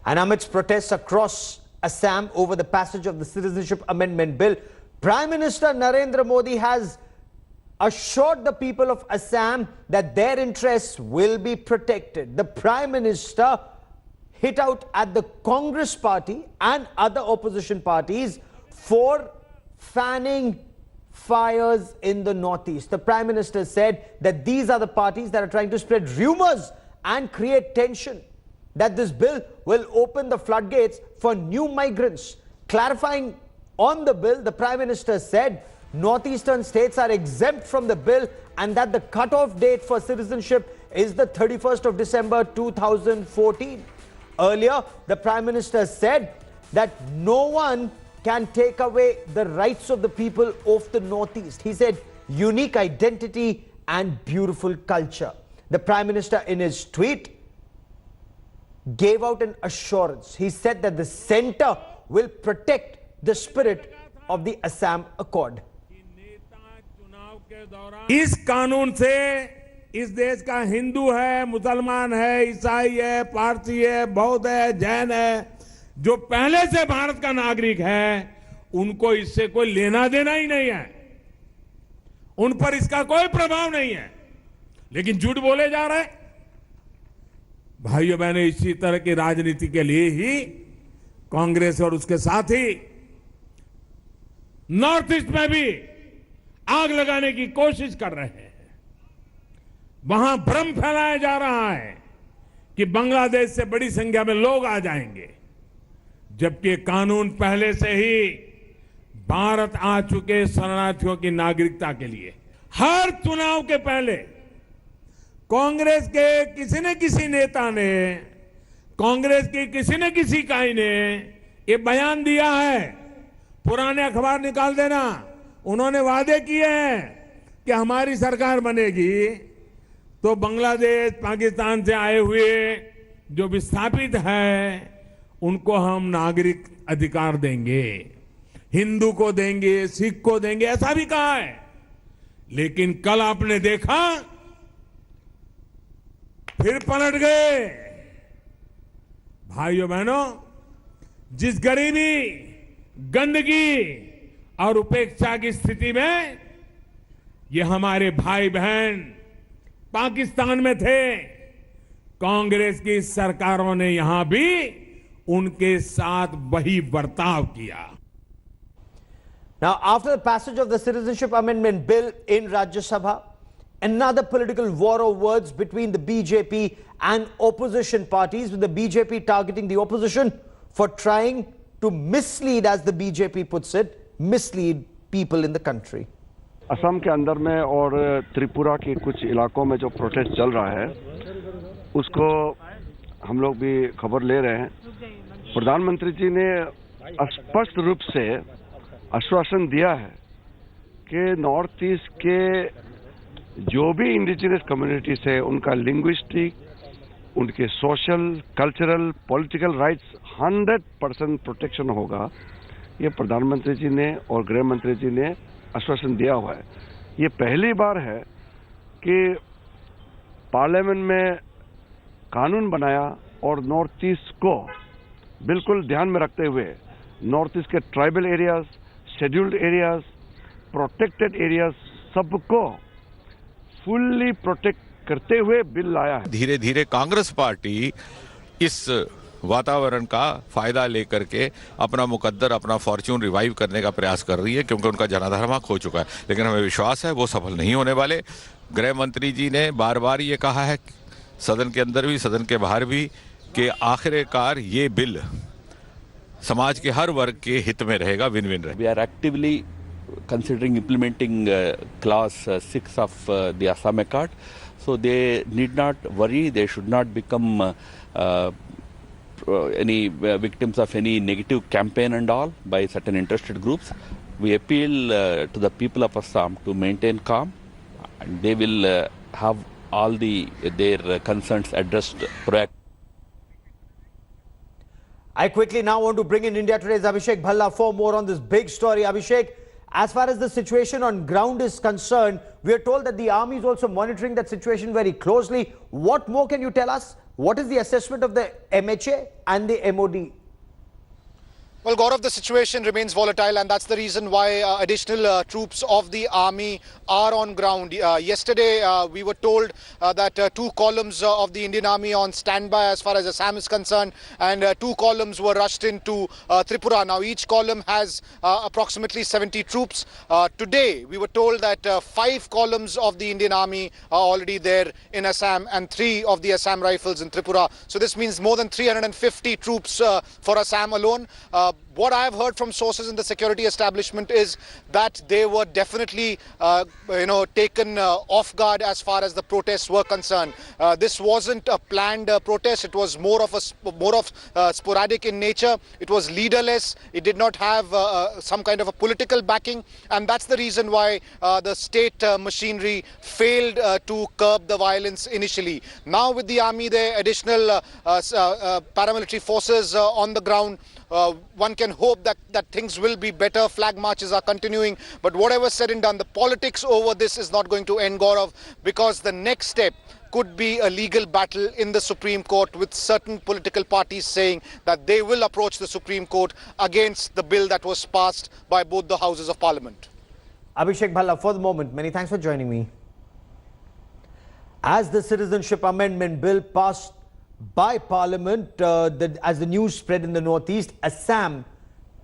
And amidst protests across Assam over the passage of the Citizenship Amendment Bill, Prime Minister Narendra Modi has assured the people of Assam that their interests will be protected. The Prime Minister hit out at the Congress party and other opposition parties for fanning fires in the northeast. The Prime Minister said that these are the parties that are trying to spread rumors and create tension, that this bill will open the floodgates for new migrants. Clarifying on the bill, the Prime Minister said northeastern states are exempt from the bill and that the cutoff date for citizenship is the 31st of December 2014. Earlier, the Prime Minister said that no one can take away the rights of the people of the northeast. He said unique identity and beautiful culture. The Prime Minister in his tweet gave out an assurance. He said that the centre will protect the spirit of the Assam Accord. इस कानून से इस देश का हिंदू है, मुसलमान है, ईसाई है, पारसी है, बौद्ध है, जैन है, जो पहले से भारत का नागरिक है, उनको इससे कोई लेना देना ही नहीं है, उन पर इसका कोई प्रभाव नहीं है। लेकिन झूठ बोले जा रहे हैं। भाइयों बहनों, इसी तरह की राजनीति के लिए ही कांग्रेस और उसके साथी नॉर्थ ईस्ट में भी आग लगाने की कोशिश कर रहे हैं। वहां भ्रम फैलाया जा रहा है कि बांग्लादेश से बड़ी संख्या में लोग आ जाएंगे, जबकि कानून पहले से ही भारत आ चुके शरणार्थियों की नागरिकता के लिए। हर चुनाव के पहले कांग्रेस के किसी न किसी नेता ने, कांग्रेस की किसी न किसी इकाई ने ये बयान दिया है, पुराने अखबार निकाल देना, उन्होंने वादे किए हैं कि हमारी सरकार बनेगी तो बांग्लादेश, पाकिस्तान से आए हुए जो विस्थापित हैं उनको हम नागरिक अधिकार देंगे, हिंदू को देंगे, सिख को देंगे, ऐसा भी कहा है। लेकिन कल आपने देखा फिर पलट गए। भाइयों बहनों, जिस गरीबी, गंदगी और उपेक्षा की स्थिति में ये हमारे भाई बहन पाकिस्तान में थे, कांग्रेस की सरकारों ने यहां भी उनके साथ वही बर्ताव किया। Now, after the passage of the Citizenship Amendment Bill in Rajya Sabha, another political war of words between the BJP and opposition parties, with the BJP targeting the opposition for trying to mislead, as the BJP puts it, mislead people in the country. Assam के अंदर में और त्रिपुरा के कुछ इलाकों में जो protest चल रहा है, उसको हम लोग भी खबर ले रहे हैं। प्रधानमंत्री जी ने स्पष्ट रूप से आश्वासन दिया है कि नॉर्थ ईस्ट के जो भी इंडिजिनस कम्युनिटीज है, उनका लिंग्विस्टिक, उनके social, cultural, political rights 100% protection होगा। ये प्रधानमंत्री जी ने और गृह मंत्री जी ने आश्वासन दिया हुआ है। ये पहली बार है कि पार्लियामेंट में कानून बनाया और नॉर्थ ईस्ट को बिल्कुल ध्यान में रखते हुए नॉर्थ ईस्ट के tribal areas, scheduled areas, protected areas सबको फुल्ली प्रोटेक्ट करते हुए बिल लाया है। धीरे धीरे कांग्रेस पार्टी इस वातावरण का फायदा लेकर के अपना मुकद्दर, अपना फॉर्च्यून रिवाइव करने का प्रयास कर रही है, क्योंकि उनका जनाधार वहां खो चुका है। लेकिन हमें विश्वास है वो सफल नहीं होने वाले। गृह मंत्री जी ने बार बार ये कहा है, सदन के अंदर भी, सदन के बाहर भी, कि आखिरकार ये बिल समाज के हर वर्ग के हित में रहेगा, विन विन रहेगा। We are actively considering implementing clause 6 of the Assam Accord, so they need not worry. They should not become any victims of any negative campaign and all by certain interested groups. We appeal to the people of Assam to maintain calm, and they will have all their concerns addressed proactively. I quickly now want to bring in India Today's Abhishek Bhalla for more on this big story. Abhishek, As far as the situation on ground is concerned, we are told that the army is also monitoring that situation very closely. What more can you tell us? What is the assessment of the MHA and the MOD? Well, Gaurav, the situation remains volatile, and that's the reason why additional troops of the army are on ground. Yesterday, we were told that 2 columns of the Indian Army on standby as far as Assam is concerned, and 2 columns were rushed into Tripura. Now, each column has approximately 70 troops. Today, we were told that 5 columns of the Indian Army are already there in Assam and 3 of the Assam Rifles in Tripura. So this means more than 350 troops for Assam alone. What I have heard from sources in the security establishment is that they were definitely, taken off guard as far as the protests were concerned. This wasn't a planned protest. It was more of sporadic in nature. It was leaderless. It did not have some kind of a political backing, and that's the reason why the state machinery failed to curb the violence initially. Now, with the army there, additional paramilitary forces on the ground, one can hope that things will be better. Flag marches are continuing, but whatever said and done, the politics over this is not going to end, Gaurav, because the next step could be a legal battle in the Supreme Court, with certain political parties saying that they will approach the Supreme Court against the bill that was passed by both the houses of Parliament. Abhishek Bhalla, for the moment, many thanks for joining me. As the Citizenship Amendment Bill passed by Parliament, as the news spread in the northeast, Assam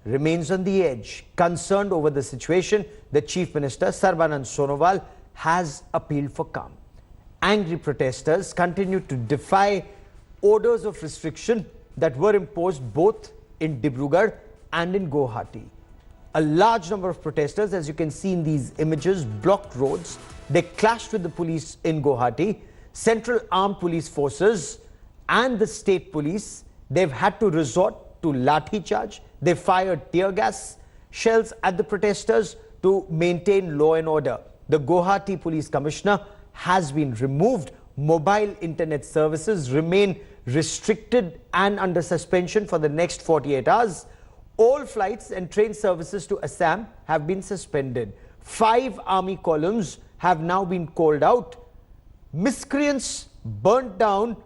remains on the edge. Concerned over the situation, the Chief Minister, Sarbanand Sonowal, has appealed for calm. Angry protesters continue to defy orders of restriction that were imposed both in Dibrugarh and in Guwahati. A large number of protesters, as you can see in these images, blocked roads. They clashed with the police in Guwahati. Central Armed Police Forces and the state police, they've had to resort to lathi charge. They fired tear gas shells at the protesters to maintain law and order. The Guwahati Police Commissioner has been removed. Mobile internet services remain restricted and under suspension for the next 48 hours. All flights and train services to Assam have been suspended. 5 army columns have now been called out. Miscreants burnt down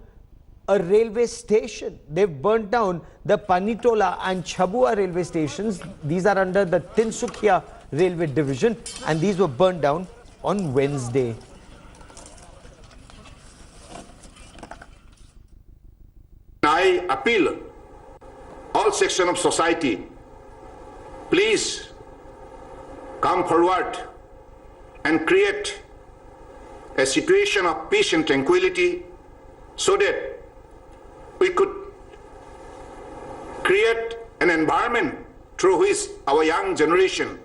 a railway station. They've burnt down the Panitola and Chabua railway stations. These are under the Tinsukia railway division, and these were burnt down on Wednesday. I appeal all sections of society, please come forward and create a situation of peace and tranquility so that we could create an environment through which our young generation,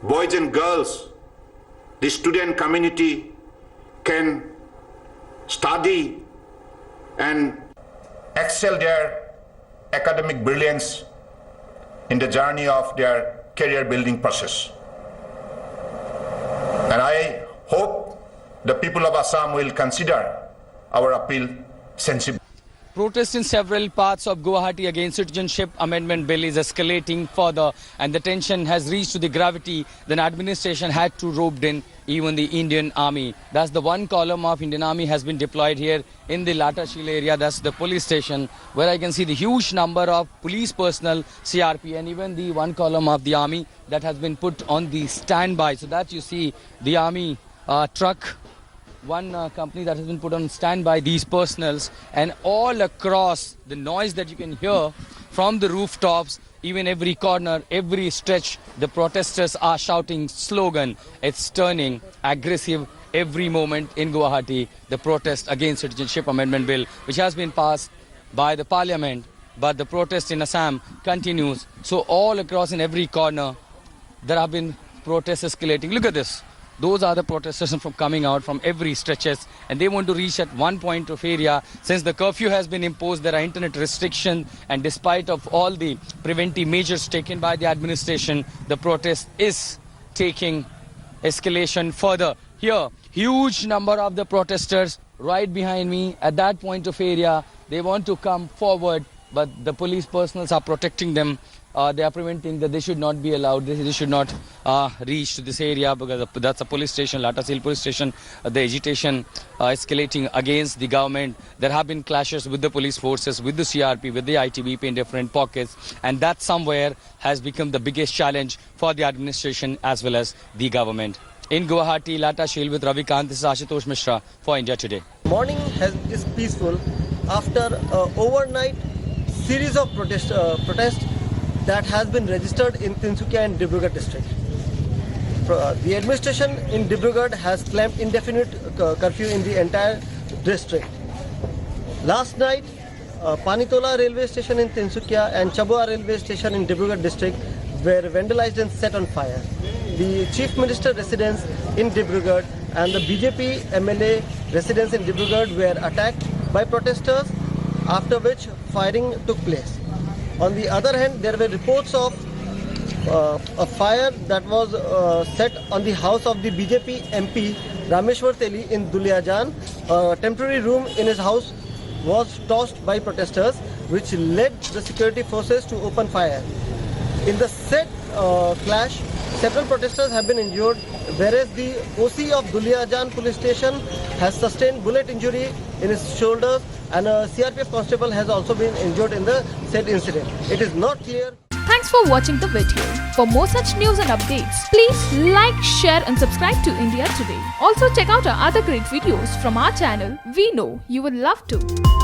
boys and girls, the student community can study and excel their academic brilliance in the journey of their career building process. And I hope the people of Assam will consider our appeal sensibly. Protests in several parts of Guwahati against Citizenship Amendment Bill is escalating further, and the tension has reached to the gravity the administration had to rope in even the Indian Army. That's the 1 column of Indian Army has been deployed here in the Latashil area. That's the police station, where I can see the huge number of police personnel, CRP, and even the 1 column of the army that has been put on the standby. So that you see the army truck, 1 company that has been put on standby, these personals, and all across the noise that you can hear from the rooftops, even every corner, every stretch, the protesters are shouting slogan. It's turning aggressive every moment in Guwahati, the protest against Citizenship Amendment Bill, which has been passed by the parliament, but the protest in Assam continues. So all across in every corner, there have been protests escalating. Look at this. Those are the protesters from coming out from every stretches, and they want to reach at one point of area. Since the curfew has been imposed, there are internet restrictions, and despite of all the preventive measures taken by the administration, the protest is taking escalation further. Here, huge number of the protesters right behind me at that point of area, they want to come forward but the police personnel are protecting them. They are preventing that they should not be allowed. They should not reach to this area because that's a police station, Latasil police station. The agitation escalating against the government. There have been clashes with the police forces, with the CRP, with the ITBP in different pockets, and that somewhere has become the biggest challenge for the administration as well as the government. In Guwahati, Latasil with Ravikant, this is Ashutosh Mishra for India Today. Morning is peaceful after overnight series of protests that has been registered in Tinsukia and Dibrugarh district. The administration in Dibrugarh has claimed indefinite curfew in the entire district. Last night, Panitola railway station in Tinsukia and Chabua railway station in Dibrugarh district were vandalized and set on fire. The Chief Minister residence in Dibrugarh and the BJP MLA residence in Dibrugarh were attacked by protesters, after which firing took place. On the other hand, there were reports of a fire that was set on the house of the BJP MP Rameshwar Teli in Duliajan. A temporary room in his house was tossed by protesters, which led the security forces to open fire. In the said clash, several protesters have been injured, whereas the OC of Duliajan police station has sustained bullet injury in his shoulders, and a CRPF constable has also been injured in the said incident. It is not clear. Thanks for watching the video. For more such news and updates, please like, share and subscribe to India Today. Also check out our other great videos from our channel. We know you will love to.